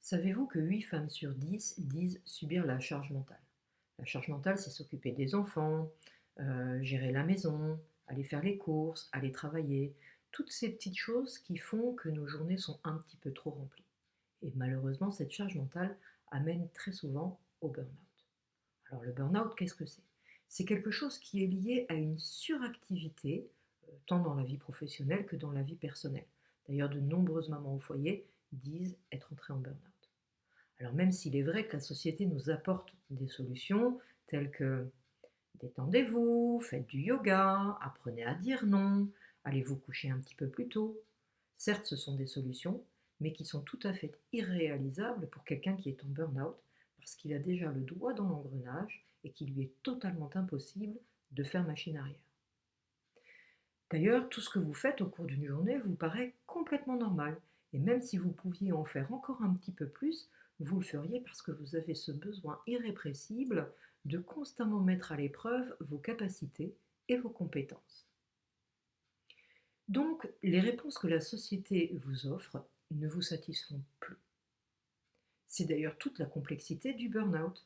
Savez-vous que 8 femmes sur 10 disent subir la charge mentale? La charge mentale, c'est s'occuper des enfants, gérer la maison, aller faire les courses, aller travailler. Toutes ces petites choses qui font que nos journées sont un petit peu trop remplies. Et malheureusement, cette charge mentale amène très souvent au burn-out. Alors le burn-out, qu'est-ce que c'est? C'est quelque chose qui est lié à une suractivité, tant dans la vie professionnelle que dans la vie personnelle. D'ailleurs, de nombreuses mamans au foyer disent être entrées en burn-out. Alors même s'il est vrai que la société nous apporte des solutions telles que détendez-vous, faites du yoga, apprenez à dire non, allez vous coucher un petit peu plus tôt. Certes, ce sont des solutions, mais qui sont tout à fait irréalisables pour quelqu'un qui est en burn-out parce qu'il a déjà le doigt dans l'engrenage et qu'il lui est totalement impossible de faire machine arrière. D'ailleurs, tout ce que vous faites au cours d'une journée vous paraît complètement normal. Et même si vous pouviez en faire encore un petit peu plus, vous le feriez parce que vous avez ce besoin irrépressible de constamment mettre à l'épreuve vos capacités et vos compétences. Donc, les réponses que la société vous offre ne vous satisfont plus. C'est d'ailleurs toute la complexité du burn-out.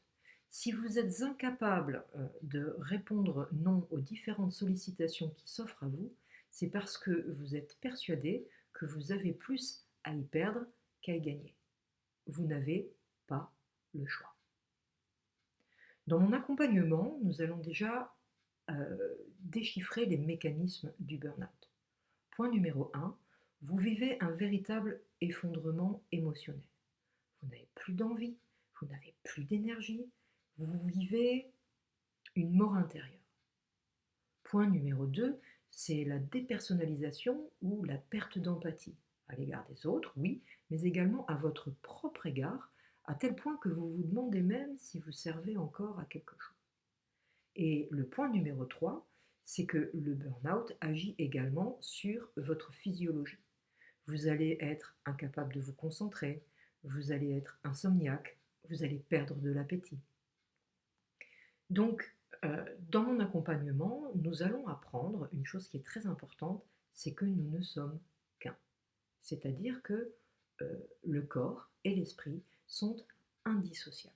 Si vous êtes incapable de répondre non aux différentes sollicitations qui s'offrent à vous, c'est parce que vous êtes persuadé que vous avez plus à y perdre qu'à y gagner. Vous n'avez pas le choix. Dans mon accompagnement, nous allons déjà déchiffrer les mécanismes du burn-out. Point numéro 1, vous vivez un véritable effondrement émotionnel. Vous n'avez plus d'envie, vous n'avez plus d'énergie, vous vivez une mort intérieure. Point numéro 2, c'est la dépersonnalisation ou la perte d'empathie à l'égard des autres, oui, mais également à votre propre égard, à tel point que vous vous demandez même si vous servez encore à quelque chose. Et le point numéro 3, c'est que le burn-out agit également sur votre physiologie. Vous allez être incapable de vous concentrer, vous allez être insomniaque, vous allez perdre de l'appétit. Donc, dans mon accompagnement, nous allons apprendre une chose qui est très importante, c'est que nous ne sommes qu'un. C'est-à-dire que le corps et l'esprit sont indissociables.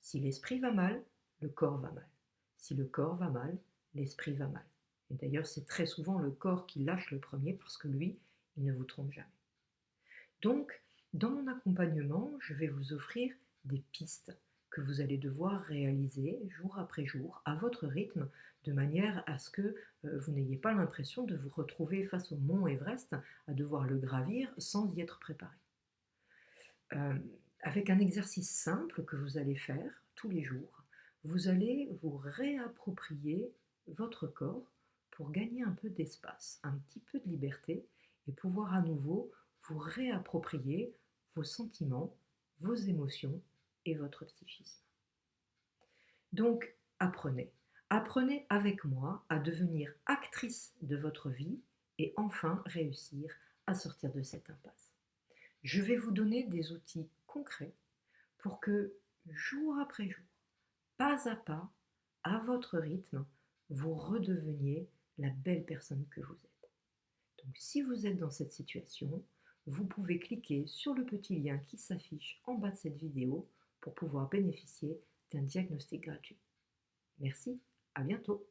Si l'esprit va mal, le corps va mal. Si le corps va mal, l'esprit va mal. Et d'ailleurs, c'est très souvent le corps qui lâche le premier parce que lui, il ne vous trompe jamais. Donc, dans mon accompagnement, je vais vous offrir des pistes que vous allez devoir réaliser jour après jour, à votre rythme, de manière à ce que vous n'ayez pas l'impression de vous retrouver face au mont Everest, à devoir le gravir sans y être préparé. Euh, Avec un exercice simple que vous allez faire tous les jours, vous allez vous réapproprier votre corps pour gagner un peu d'espace, un petit peu de liberté et pouvoir à nouveau vous réapproprier vos sentiments, vos émotions et votre psychisme. Donc apprenez. Apprenez avec moi à devenir actrice de votre vie et enfin réussir à sortir de cette impasse. Je vais vous donner des outils concrets pour que jour après jour, pas à pas, à votre rythme, vous redeveniez la belle personne que vous êtes. Donc si vous êtes dans cette situation, vous pouvez cliquer sur le petit lien qui s'affiche en bas de cette vidéo pour pouvoir bénéficier d'un diagnostic gratuit. Merci, à bientôt.